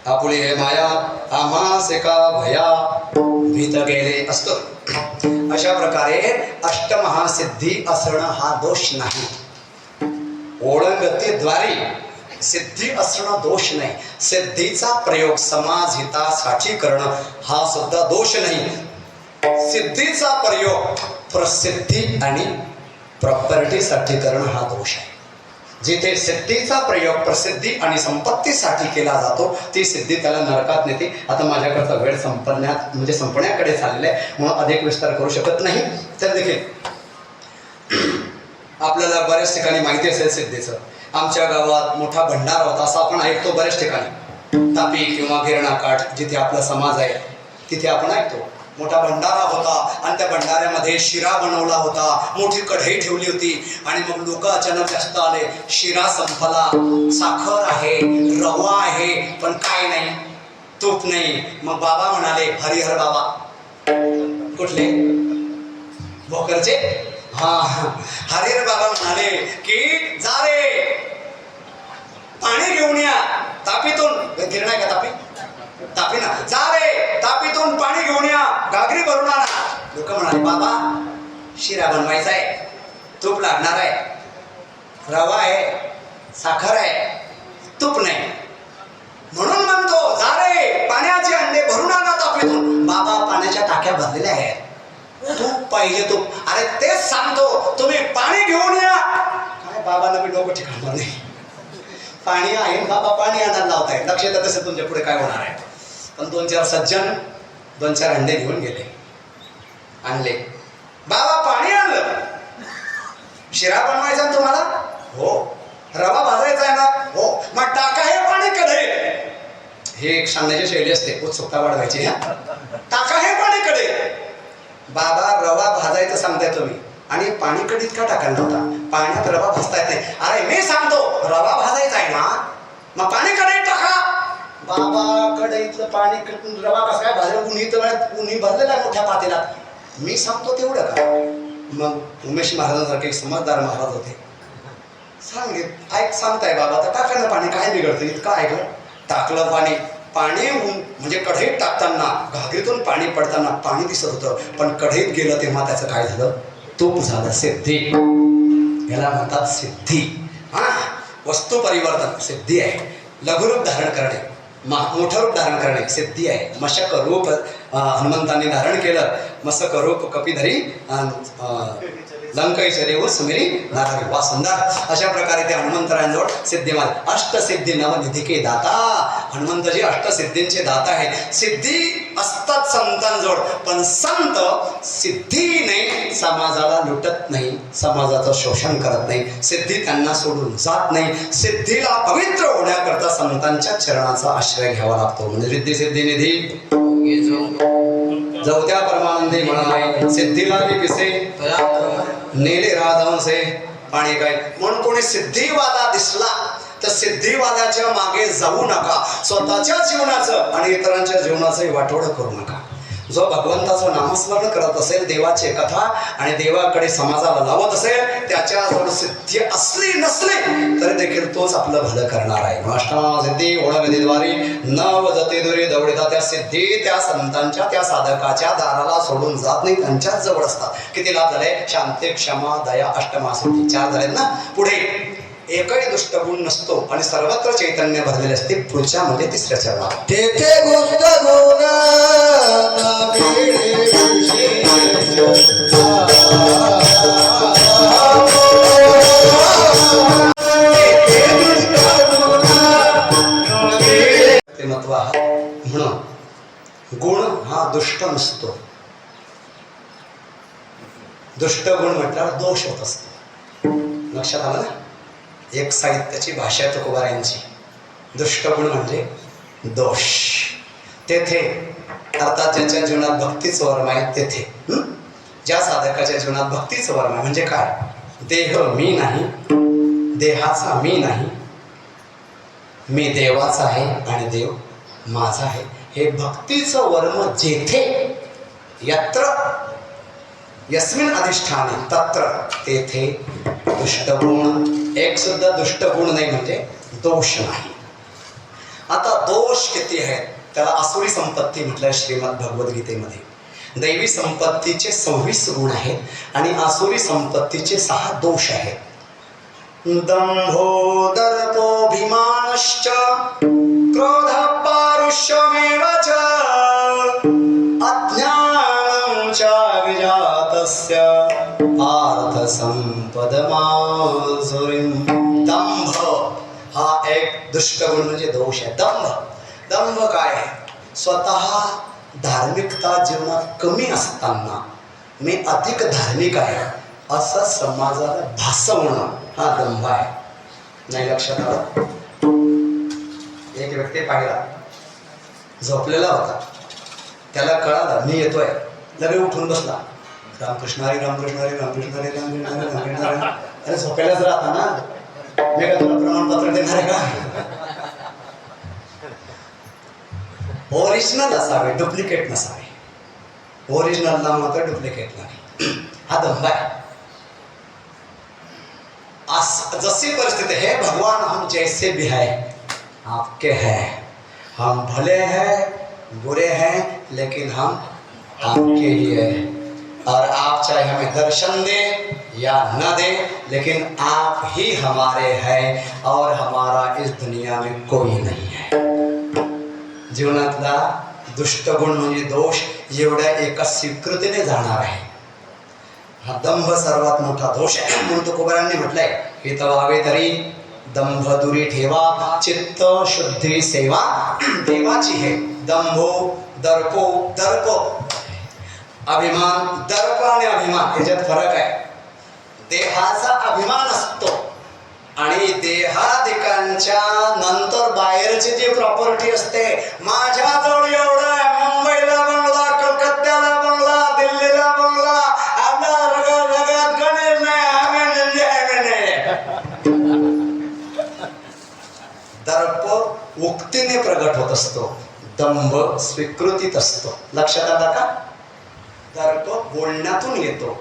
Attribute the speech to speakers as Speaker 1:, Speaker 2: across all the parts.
Speaker 1: आपुली हे माया आम्हासे का भया भीत गेले असतो. अशा प्रकारे अष्टमहासिद्धी असणं हा दोष नाही. ओळंगतेद्वारे सिद्धी असणं दोष नाही. सिद्धीचा प्रयोग समाज हितासाठी करणं हा सुद्धा दोष नाही. सिद्धीचा प्रयोग प्रसिद्धी आणि प्रॉपर्टीसाठी करणं हा दोष आहे. जिथे सिद्धीचा प्रयोग प्रसिद्धी आणि संपत्तीसाठी केला जातो ती सिद्धी त्याला नरकात नेते. आता माझ्याकडचा वेळ संपण्याकडे चाललेला आहे म्हणून अधिक विस्तार करू शकत नाही. तर देखील आपल्याला बऱ्याच ठिकाणी माहिती असेल सिद्धीचं. आमच्या गावात मोठा भंडारा होता असं आपण ऐकतो बऱ्याच ठिकाणी. तापी किंवा गिरणा काठ जिथे आपला समाज आहे तिथे आपण ऐकतो मोठा भंडारा होता आणि त्या भंडाऱ्यामध्ये शिरा बनवला होता. मोठी कढई ठेवली होती आणि मग लोक अचानक जास्त आले. शिरा संपला, साखर आहे, रवा आहे, पण काय नाही, तूप नाही. मग बाबा म्हणाले, हरिहर बाबा कुठले भोकरचे, हा हरिहर बाबा म्हणाले की जा रे पाणी घेऊन या तापीतून. गिरणा का तापी तापी ना, जा रे तापीतून पाणी घेऊन या, घागरी भरून आणा. लोक म्हणाले बाबा शिरा बनवायचा आहे, तूप लागणार आहे, रवा आहे, साखर आहे, तूप नाही. म्हणून म्हणतो जा रे पाण्याचे अंडे भरून आणा तापीतून. बाबा पाण्याच्या टाक्या भरलेल्या आहेत, तूप पाहिजे तूप. अरे तेच सांगतो तुम्ही पाणी घेऊन या. काय बाबांना मी डोकं ठिकाणणार नाही. पाणी आहे बाबा पाणी आणायला लावताय. लक्ष येतं तसं तुमच्या पुढे काय होणार आहे. पण 2-4 सज्जन 2-4 अंडे घेऊन गेले, आणले. बाबा पाणी आणलं. शिरा बनवायचा ना तुम्हाला? हो. रवा भाजायचा आहे ना? हो. मग टाका हे पाणी कढईत. हे एक सांगण्याची शैली असते, उत्सुकता वाढवायची. टाका हे पाणी कढईत. बाबा रवा भाजायचं सांगताय तुम्ही आणि पाणी कढईत का टाकायला नव्हता? पाण्यात रवा भाजता येत नाही. अरे मी सांगतो रवा भाजायचा आहे ना, मग पाणी कढईत टाका. बाबा कढईतलं पाणी रवा कसं काय भाजलं? उन्ही भरलेला आहे मोठ्या पातेल्यात. मी सांगतो तेवढं का? मग उमेश महाराजांसारखे समजदार महाराज होते. सांगताय बाबा तर टाका ना पाणी, काय बिघडतं इतकं ऐकलं. टाकलं पाणी. पाणी म्हणजे कढईत टाकताना घागरीतून पाणी पडताना पाणी दिसत होतं, पण कढईत गेलं तेव्हा त्याचं काय झालं? तूप झालं. सिद्धी याला म्हणतात सिद्धी. हा वस्तू परिवर्तन सिद्धी आहे. लघुरूप धारण करणे, मोठं रूप धारण करणे सिद्धी आहे. मशक रूप हनुमंतांनी धारण केलं. मसक रूप कपिधरी लंकैचे देव सुमिरी नारायण. वा सुंदर. अशा प्रकारे ते हनुमंतरायांजवळ सिद्धिमान. अष्टसिद्धी नवनिधिके दाता. हनुमंतजी अष्टसिद्धींचे दाता आहेत. सिद्धी असतात संतांजवळ, पण संत सिद्धीने समाजाला लुटत नाही, समाजाचं शोषण करत नाही. सिद्धी त्यांना सोडून जात नाही. सिद्धीला पवित्र होण्याकरता संतांच्या चरणाचा आश्रय घ्यावा लागतो. म्हणजे रिद्धी सिद्धी निधी जवत्या परमानंदी म्हणाय. सिद्धीला पिसे नेले राजहंसे. आणि काय म्हणून कोणी सिद्धिवादा दिसला तर सिद्धिवादाच्या मागे जाऊ नका. स्वतःच्या जीवनाचं आणि इतरांच्या जीवनाचंही वाटोळं करू नका. जो भगवंताचं नामस्मरण करत असेल, देवाची कथा आणि देवाकडे समाजाला लावत असेल, त्याच्याजवळ सिद्धी असली नसली तरी देखील तोच आपलं भलं करणार आहे. अष्टमहासिद्धी ओळखद्वारे न वजते दुरी दौडिता. त्या सिद्धी त्या संतांच्या त्या साधकाच्या दाराला सोडून जात नाही, त्यांच्याच जवळ असतात. किती लाभ झाले? शांती, क्षमा, दया, अष्टमहासिद्धी 4 झाले ना. पुढे एकही दुष्टगुण नसतो आणि सर्वत्र चैतन्य भरलेले असते. पुढच्या म्हणजे 3ऱ्या चरणात
Speaker 2: तेथे गुप्त गुण
Speaker 1: महत्व म्हणून गुण हा दुष्ट नसतो. दुष्ट गुण म्हटल्यावर दोष होत असतो. लक्षात आलं ना? एक साहित्याची भाषा आहे तुकोबारायांची. दुष्टगुण म्हणजे दोष. तेथे अर्थात ज्याच्या जीवनात भक्तीचं वर्म आहे तेथे, ज्या साधकाच्या जीवनात भक्तीचं वर्म आहे म्हणजे काय? देह मी नाही, देहाचा मी नाही, मी देवाचा आहे आणि देव माझा आहे. हे भक्तीचं वर्म जेथे यत्र यस्मिन अधिष्ठाने तत्र तेथे दुष्टगुण. एक सुद्धा दुष्टगुण नाही म्हणजे दोष नाही. आता दोष किती आहेत? त्याला आसुरी संपत्ती म्हटलं श्रीमद भगवद्गीतेमध्ये. दैवी संपत्तीचे 26 गुण आहेत आणि आसुरी संपत्तीचे 6 दोष आहेत. दंभो दर्पोऽभिमानश्च क्रोध पारुष्यमेव च अज्ञानं च विजातस्य पार्थ संपदमासुरीं. दंभ हा एक दुष्टगुण म्हणजे दोष आहे. दंभ काय आहे? स्वतः धार्मिकता जीवनात कमी असताना मी अधिक धार्मिक आहे असं समाजाला भासवणं हा दंभ आहे. नाही लक्षात आलं? एक व्यक्ती पाहिला, झोपलेला होता, त्याला कळालं मी येतोय, लगेच उठून बसला. रामकृष्ण हरी रामकृष्ण हरी रामकृष्ण हरी रामकृष्ण हरी रामकृष्ण हरी. अरे झोपेलाच राहता ना, मी का तुला प्रमाणपत्र देणार आहे का? ओरिजिनल असावे, डुप्लिकेट नसावे. ओरिजिनलला मात्र डुप्लिकेट नाही. हा दंभ आहे. जैसी परिस्थिति है भगवान हम जैसे भी है आपके हैं, हम भले हैं बुरे हैं लेकिन हम आपके ही हैं. और आप चाहे हमें दर्शन दे या न दे लेकिन आप ही हमारे हैं और हमारा इस दुनिया में कोई नहीं है. जीवनातला दुष्टगुण म्हणजे दोष एवढ्या एका स्वीकृतीने जाणार आहे. हा दंभ सर्वात मोठा दोष आहे म्हणून तुकोबारांनी म्हटलंय, हित व्हावे तरी दंभ दुरी ठेवा, चित्त शुद्धी सेवा देवाची है. दंभो दर्पो, दर्प अभिमान, दर्प आणि अभिमान याच्यात फरक आहे. देहाचा अभिमान असतो आणि देहादिकांच्या नंतर बाहेरची जी प्रॉपर्टी असते, माझ्याजवळ एवढं आहे, मुंबईला बंगला, कलकत्त्याला बंगला, दिल्लीला बंगला, आपला रगत गणेश नाही, आम्ही नाही. दर्प उक्तीने प्रगट होत असतो, दंभ स्वीकृतीत असतो. लक्षात आला का? दर्प बोलण्यातून येतो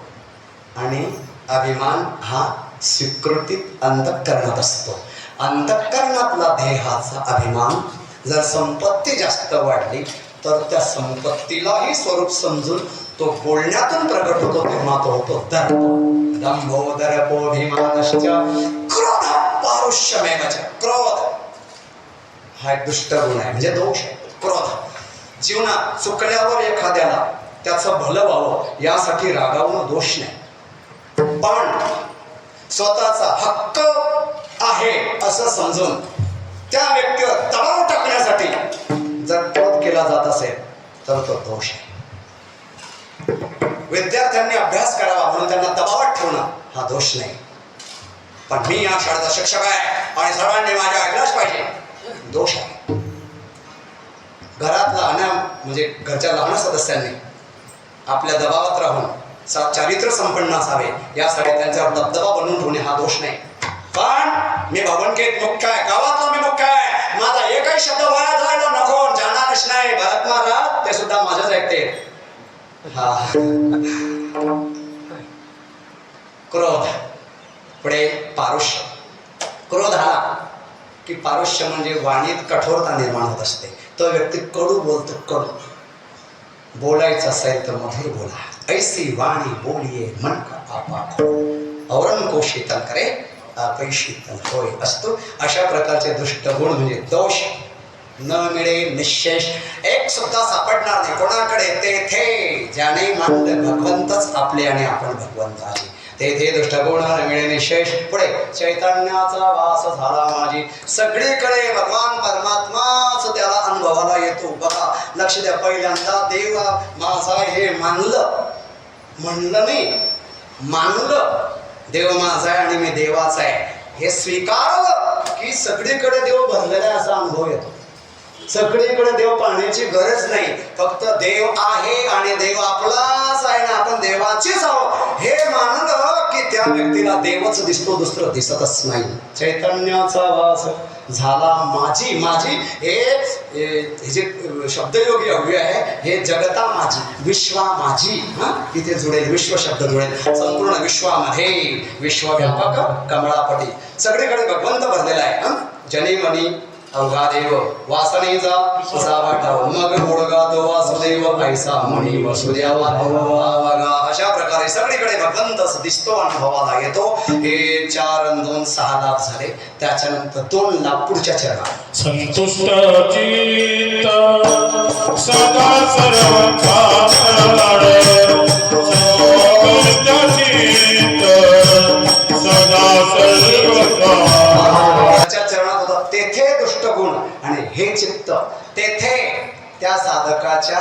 Speaker 1: आणि अभिमान हा स्वीकृतीत अंतःकरणात असतो. अंतःकरणातला देहाचा अभिमान जर संपत्ती जास्त वाढली तर त्या संपत्तीलाही स्वरूप समजून तो बोलण्यातून प्रगट होतो, तेव्हा तो होतो दर्प. दंभो दर्पोऽभिमानश्च क्रोध पारुष्यमेव च. क्रोध हा एक दुष्ट गुण आहे, म्हणजे दोष आहे. क्रोध जीवनात चुकल्यावर एखाद्याला त्याचं भलं व्हावं यासाठी रागावणं दोष नाही, पण स्वतःचा हक्क आहे असं समजून त्या व्यक्तीवर दबाव टाकण्यासाठी जर क्रोध केला जात असेल तर तो दोष आहे. विद्यार्थ्यांनी अभ्यास करावा म्हणून त्यांना दबावात ठेवणं हा दोष नाही, पण मी या शाळेचा शिक्षक आहे आणि सर्वांनी माझ्या ऐकलंच पाहिजे, दोष आहे. घरात म्हणजे घरच्या लहान सदस्यांनी आपल्या दबावात राहून चारित्र्य संपन्न असावे यासाठी त्यांच्यावर दबदबा बनवून ठेवणे हा दोष नाही. पण मी भवनकेत मुख्य आहे, गावातला मी मुख्य आहे, माझा एकही शब्द वाया जायला नको, जाणारच नाही. भरत महाराज ते सुद्धा माझ्याच ऐकते. हा क्रोध. पुढे पारुष्य. क्रोध आला की पारुष्य म्हणजे वाणीत कठोरता निर्माण होत असते. तो व्यक्ती कडू बोलतो, कडू. बोलायचं असेल तर मधुर बोला, ऐसी वाणी बोलिये मन का आपा औरण को शीतल करे आपै शीतल होय असतो. अशा प्रकारचे दुष्ट गुण म्हणजे दोष न मिळे निशेष, एक सुद्धा सापडणार नाही कोणाकडे. तेथे ज्याने मानलं भगवंतच आपले आणि आपण भगवंताचे, तेथे दुष्टगुण न मिळे निशेष. पुढे चैतन्याचा वास झाला माझी, सगळीकडे भगवान परमात्माच त्याला अनुभवाला येतो. बघा लक्ष द्या, पहिल्यांदा देव माझा हे मानलं, म्हणलं नाही, मानलं देव माझा आहे आणि मी देवाचा आहे हे स्वीकारलं की सगळीकडे देव भरलेला आहे असा अनुभव येतो. सगळीकडे देव पाहण्याची गरज नाही, फक्त देव आहे आणि देव आपलाच आहे ना आपण देवाचीच आहोत हे मानलं की त्या व्यक्तीला देवच दिसतो, दुसरं दिसतच नाही. चैतन्याचा वास झाला माझी. माझी हे जे शब्दयोगी अव्यय आहे हे जगता माझी, विश्वा माझी. इथे जुळेल, विश्व शब्द जुळेल. संपूर्ण विश्वामध्ये विश्वव्यापक कमळापटी सगळीकडे भगवंत भरलेला आहे. जनी मनी अवघा देव वासनेचा तुझा वाटाव मग गोडगा तो वासुदेव ऐसा म्हणी वसुदेवा अवघा. अशा प्रकारे सगळीकडे भगवंत दिसतो, अनुभवाला येतो. हे 4 आणि 2 6 लाभ झाले. त्याच्यानंतर 2 लाभ पुढच्या चरणात.
Speaker 3: संतुष्ट चित्त सदा सर्व काळ संतुष्ट चित्त सदा सर्व काळ.
Speaker 1: त्याच्या चरणात होता तेथे दुष्ट गुण आणि हे चित्त तेथे त्या साधकाच्या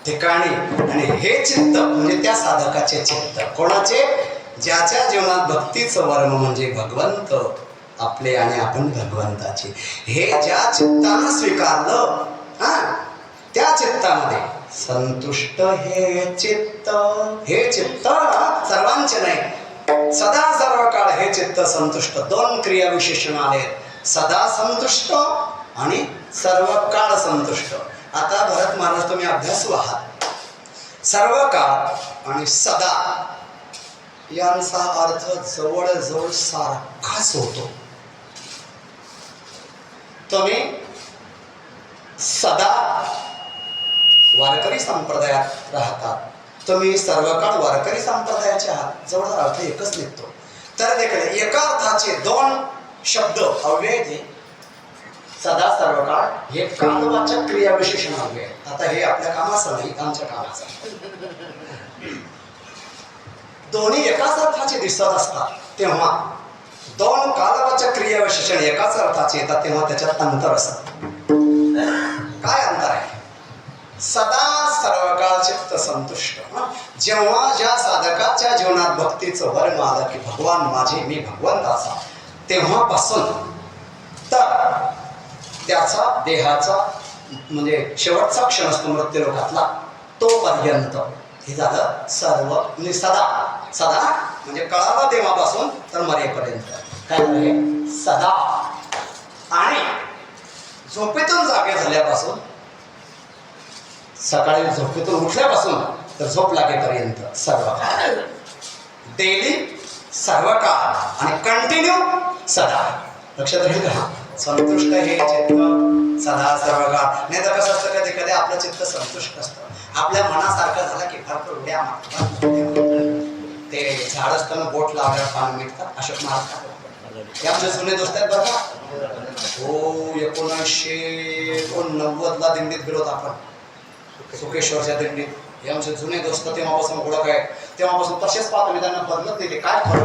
Speaker 1: ठिकाणी, आणि हे चित्त म्हणजे त्या साधकाचे चित्त. कोणाचे? ज्याच्या जीवनात भक्तीचं वर्म म्हणजे भगवंत आपले आणि आपण भगवंताचे. हे ज्या चित्तानं स्वीकारलं त्या चित्तामध्ये संतुष्ट हे चित्त. हे चित्त सर्वांचे नाही, सदा सर्व काळ हे चित्त संतुष्ट. 2 क्रिया विशेषण आले, सदा संतुष्ट आणि सर्व काळ संतुष्ट. आता भरत महाराज तुम्ही अभ्यासू आहात. सर्व काळ आणि सदा यांचा अर्थ जवळजवळ सारखाच होतो. तुम्ही सदा वारकरी संप्रदायात राहतात, तुम्ही सर्व काळ वारकरी संप्रदायाचे आहात, जवळ अर्थ एकच निघतो. तर देखील एका अर्थाचे 2 शब्द अव्यय. सदा सर्व काळ हे कालवाचक क्रिया विशेषण अव्यय. आता हे आपल्या कामाचं नाही, आमच्या कामाचं. दोन्ही एकाच अर्थाचे दिसत असतात तेव्हा 2 कालवाचक क्रिया विशेषण एकाच अर्थाचे येतात तेव्हा त्याच्यात अंतर असतं. काय अंतर आहे? सदा सर्व काळ चित्त संतुष्ट. जेव्हा ज्या साधकाच्या जीवनात भक्तीचं वर्म आलं की भगवान माझे, मी भगवंताचा, तेव्हापासून तर त्याचा देहाचा म्हणजे शेवटचा क्षण असतो मृत्यूलोकातला, तोपर्यंत हे झालं सर्व म्हणजे सदा. सदा म्हणजे कळाला तेव्हापासून तर मरेपर्यंत काय झालं? सदा. आणि झोपेतून जागे झाल्यापासून, सकाळी झोपेतून उठल्यापासून तर झोप लागेपर्यंत सर्व काळ. डेली सर्व काळ आणि कंटिन्यू सदा. लक्षात राहील का? संतुष्ट हे चित्त सदा सर्व काळ. नाही तर कसं असतं, कधी कधी आपलं चित्त संतुष्ट असतं, आपल्या मनासारखं झालं की भरपूर उड्या मारतात. ते झाड असताना बोट लावल्यावर पाणी मिळतात. अशोक महाराज हे आमचे जुने दोस्त आहेत बरं का. हो, 1989ला दिंडीत गेलो होतो आपण, सुकेश्वरच्या दिंडीत. हे आमचे जुने दोस्त, तेव्हापासून ओळख आहे. तेव्हापासून तसेच पाहतो मी, त्यांना बदलत नाही. ते काय फरक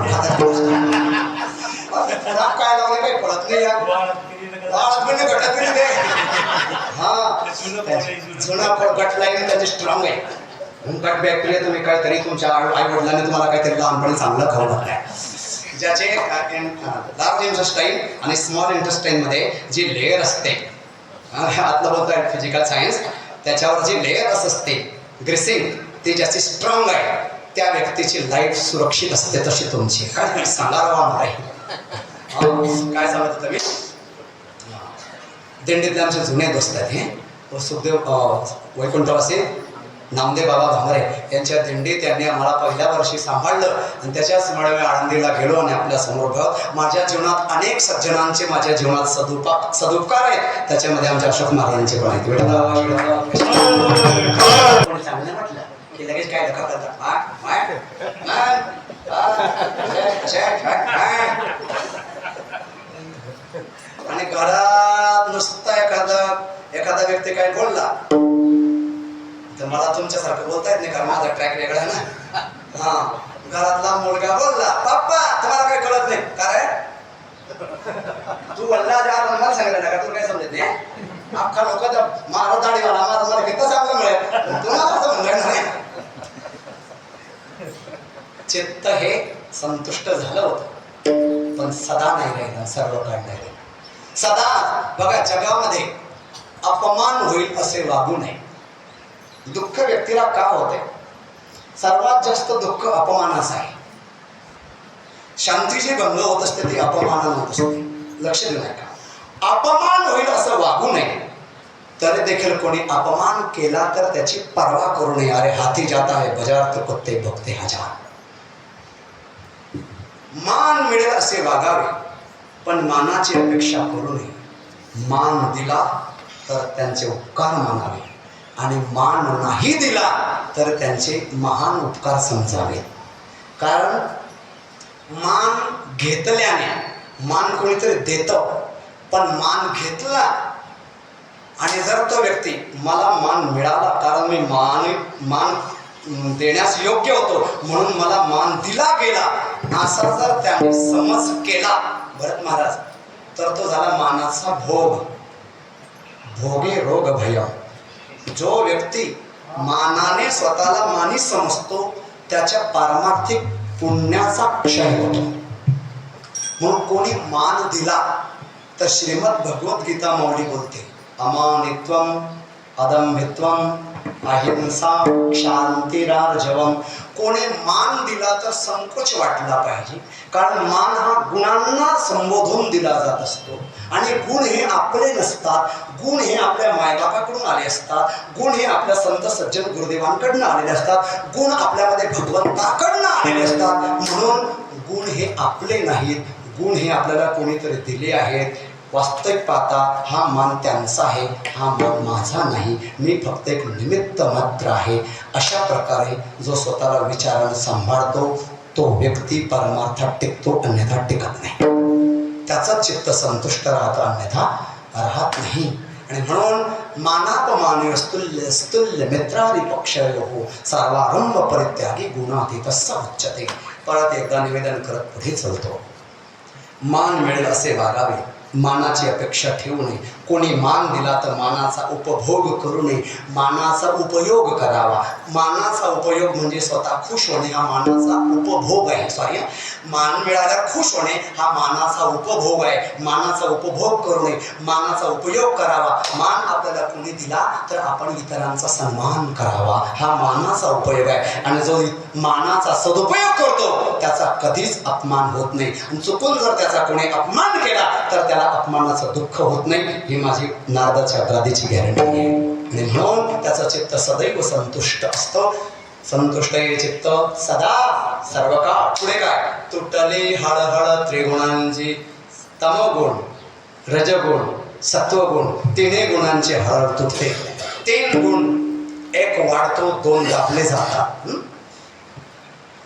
Speaker 1: काय लावले काही पडत नाही. जुना गट लाईन त्याची स्ट्रॉंग आहे. गट बॅक्टेरिया तुम्ही काहीतरी तुमच्या आई वडिलांनी तुम्हाला काहीतरी लहानपणी चांगलं खाऊ घातलंय. ज्याचे लार्ज इंटरेस्टाईन आणि स्मॉल इंटरेस्टाईन मध्ये जी लेअर असते, आतलं बोलतोय फिजिकल सायन्स, त्याच्यावर जी लेअर असते ग्रेसिंग, ती ज्याची स्ट्रॉंग आहे त्या व्यक्तीची लाईफ सुरक्षित असते. तशी तुमची काय सांगा आहे. काय सांगत होतं मी? दिंडीतले आमचे जुने दोस्त आहेत हे सुखदेव वैकुंठवासी नामदेव बाबा भांगरे यांच्या दिंडीत त्यांनी आम्हाला पहिल्या वर्षी सांभाळलं आणि त्याच्याच मुळे मी आळंदीला गेलो आणि आपल्या समोर माझ्या जीवनात अनेक सज्जनांचे माझ्या जीवनात सदुपकार आहेत. त्याच्यामध्ये आमच्या अशोक महाराजांचे पण आहेत. चांगलं म्हटलं की लगेच काय धक्का करतात. आणि घरात नुसता एखादा व्यक्ती काय बोलला तर मला तुमच्यासारखं बोलता येत नाही, कारण माझा ट्रॅक वेगळा आहे ना. घरातला मुलगा बोलला, पप्पा तुम्हाला काही कळत नाही काय तू वल्ला जा मला सांगितलं का, तुला काय समजत नाही. अख्खा लोक माझा दाढीवाला माझा मला किती चांगलं मिळेल, तुम्हाला असं म्हणलं नाही. चित्त हे संतुष्ट झालं होतं, पण सदा नाही राहिलं, सर्व काळ नाही राहिलं. सदा बघा, जगामध्ये अपमान होईल असे वागू नये. दुःख व्यक्तीला का होते? सर्वात जास्त दुःख अपमानाचं आहे. शांती जी भंग होत असते ती अपमानानं होत असते. लक्ष देऊ नका. अपमान होईल असं वागू नये. तरी देखील कोणी अपमान केला तर त्याची पर्वा करू नये. अरे हाथी जाता है बाजार तो कुत्ते भोगते हजार. मान मिळेल असे वागावे, पण मानाची अपेक्षा करू नये. मान दिला तर त्यांचे उपकार मानावे आणि मान नाही दिला तर त्यांचे महान उपकार समजावे. कारण मान घेतल्याने, मान कोणीतरी देतं, पण मान घेतला आणि जर तो व्यक्ती मला मान मिळाला कारण मी मान देण्यास योग्य होतो म्हणून मला मान दिला गेला असा जर त्याने समज केला भरत महाराज, तर तो झाला मानाचा भोग. भोगे रोग भय. जो व्यक्ती मानाने स्वतःला मानी समजतो त्याच्या पारमार्थिक पुण्याचा क्षय होतो. म्हणून कोणी मान दिला तर श्रीमद भगवद्गीता माऊली बोलते, अमानित्वम अदंभित्वम अहिंसा शांतिरार्जवम. कोणी मान दिला तर संकोच वाटला पाहिजे, कारण मान हा गुणांना संबोधून दिला जात असतो आणि गुण हे आपले नसतात. गुण हे आपल्या मायबापाकडून आले असतात. गुण हे आपल्या संत सज्जन गुरुदेवांकडनं आलेले असतात. गुण आपल्यामध्ये भगवंताकडनं आलेले असतात. म्हणून गुण हे आपले नाहीत, गुण हे आपल्याला कोणीतरी दिले आहेत. वास्तविक पाहता हा मान त्यांचा आहे, हा मान माझा नाही, मी फक्त एक निमित्त मात्र आहे. अशा प्रकारे जो स्वतःला विचारानं सांभाळतो तो व्यक्ती परमार्थात टिकतो, अन्यथा टिकत नाही. त्याचं चित्त संतुष्ट राहतं, अन्यथा राहत नाही. आणि म्हणून मानापमाने स्तुल्य स्तुल्य मित्रादी पक्षयो सर्वारंभ परित्यागी गुणातीत उच्यते. परत एकदा निवेदन करत पुढे चलतो. मान मिळेल असे वागावे, मानाची अपेक्षा ठेवू नये. कोणी मान दिला तर मानाचा उपभोग करू नये, मानाचा उपयोग करावा. मानाचा उपयोग म्हणजे स्वतः खुश होणे हा मानाचा उपभोग आहे. मान मिळाल्यावर खुश होणे हा मानाचा उपभोग आहे. मानाचा उपभोग करू नये, मानाचा उपयोग करावा. मान आपल्याला कोणी दिला तर आपण इतरांचा सन्मान करावा, हा मानाचा उपयोग आहे. आणि जो मानाचा सदुपयोग करतो त्याचा कधीच अपमान होत नाही. आणि चुकून जर त्याचा कोणी अपमान केला तर त्याला अपमानाचं दुःख होत नाही. ही माझी नारदाच्या गादीची गॅरंटी आहे. आणि म्हणून त्याचं चित्त सदैव संतुष्ट असतं. संतुष्ट हे चित्त सदा सर्व काळ. पुढे काय, तुटले हळहळ त्रिगुणांची तमगुण रजगुण सत्वगुण, तिन्ही गुणांचे हळहळ तुटते. 3 गुण एक वाढतो, 2 दाबले जातात.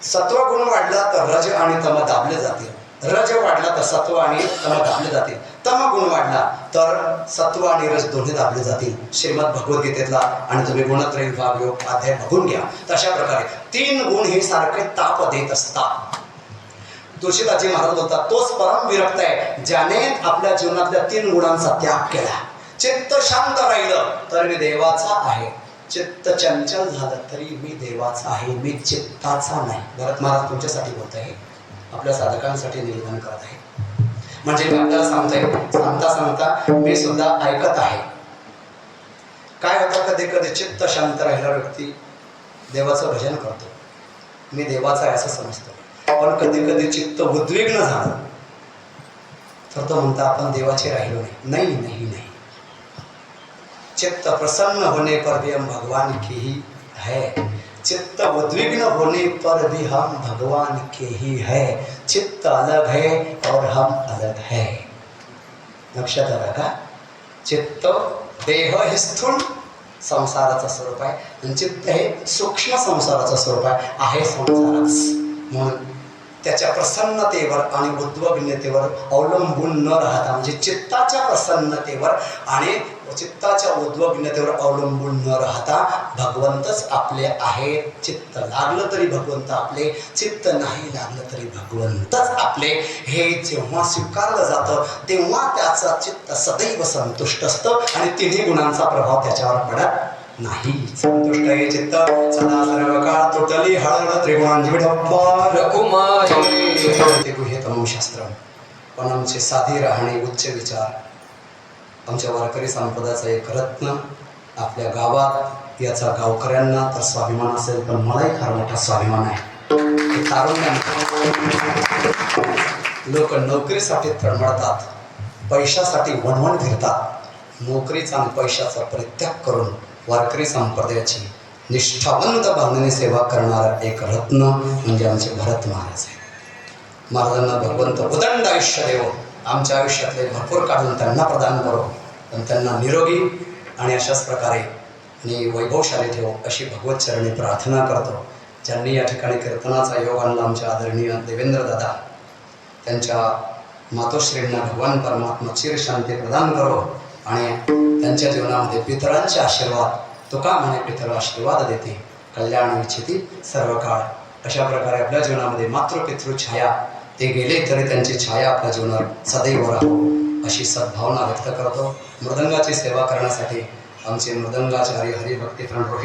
Speaker 1: सत्वगुण वाढला तर रज आणि तम दाबले जातील. रज वाढला तर सत्व आणि तम दाबले जातील. तम गुण वाढला तर सत्व आणि रज दोन्ही दाबले जातील. श्रीमद भगवद्गीतेतला आणि तुम्ही गुणत्रय विभाग योग अध्याय बघून घ्या. तशा प्रकारे 3 गुण हे सारखे ताप देत असतात. तुळशीदासजी महाराज बोलतात, तोच परम विरक्त आहे ज्याने आपल्या जीवनातल्या 3 गुणांचा त्याग केला. चित्त शांत राहिलं तर मी देवाचा आहे, चित्त चंचल झालं तरी मी देवाचा आहे, मी चित्ताचा नाही. भरत महाराज तुमच्यासाठी बोलत आहे, आपल्या साधकांसाठी निवेदन करत आहे. म्हणजे मी आपल्याला सांगतोय, सांगता सांगता मी सुद्धा ऐकत आहे. काय होतं, कधी कधी चित्त शांत राहिला व्यक्ती देवाचं भजन करतो, मी देवाचा आहे असं समजतो. पण कधी कधी चित्त उद्विग्न झालं तर तो म्हणता आपण देवाचे राहिलो नाही. नाही नाही नाही, चित्त प्रसन्न होने पर भी हम भगवान के ही है, चित्त उद्विग्न होने पर भी हम भगवान के ही है. चित्त अलग है और हम अलग है. लक्षात आलं का? चित्त देह हे स्थूल संसाराचं स्वरूप आहे आणि चित्त हे सूक्ष्म संसाराचं स्वरूप आहे संसारच. म्हणून त्याच्या प्रसन्नतेवर आणि उद्विग्नतेवर अवलंबून न राहता, म्हणजे चित्ताच्या प्रसन्नतेवर आणि चित्ताच्या उद्विग्नतेवर अवलंबून न राहता भगवंतच आपले आहे. चित्त लागलं तरी भगवंत आपले, चित्त नाही लागलं तरी भगवंतच आपले. हे जेव्हा स्वीकारलं जातं तेव्हा त्याचा चित्त सदैव संतुष्ट असतं आणि 3 गुणांचा प्रभाव त्याच्यावर पडत नाही. संतुष्ट हे चित्त सदा सर्व काळ. तुटली हळहळ त्रिगुणांची गुह्यतम शास्त्र. पण आमचे साधी राहणे, उच्च विचार, आमच्या वारकरी संप्रदायाचा एक रत्न आपल्या गावात, याचा गावकऱ्यांना तर स्वाभिमान असेल, पण मलाही फार मोठा स्वाभिमान आहे. लोक नोकरीसाठी तळमळतात, पैशासाठी वणवण फिरतात. नोकरीचा आणि पैशाचा परित्याग करून वारकरी संप्रदायाची निष्ठावंत भावनेने सेवा करणारा एक रत्न म्हणजे आमचे भरत महाराज आहे. महाराजांना भगवंत उदंड आयुष्य देव. आमच्या आयुष्यातले भरपूर काढून त्यांना प्रदान करो, पण त्यांना निरोगी आणि अशाच प्रकारे आणि वैभवशाली ठेवो अशी भगवत चरणी प्रार्थना करतो. ज्यांनी या ठिकाणी कीर्तनाचा योग आणला आमच्या आदरणीय देवेंद्र दादा, त्यांच्या मातोश्रींना भगवान परमात्मा चिर शांती प्रदान करो आणि त्यांच्या जीवनामध्ये पितरांचे आशीर्वाद, तुका म्हणे पितर आशीर्वाद देते, कल्याण इच्छिती सर्व काळ. अशा प्रकारे आपल्या जीवनामध्ये मातृपितृ छाया ते गेले तरी त्यांची छाया आपल्या जीवनात सदैव राहो अशी सद्भावना व्यक्त करतो. मृदंगाची सेवा करण्यासाठी आमचे मृदंगाचार्य हरिभक्ती रोहित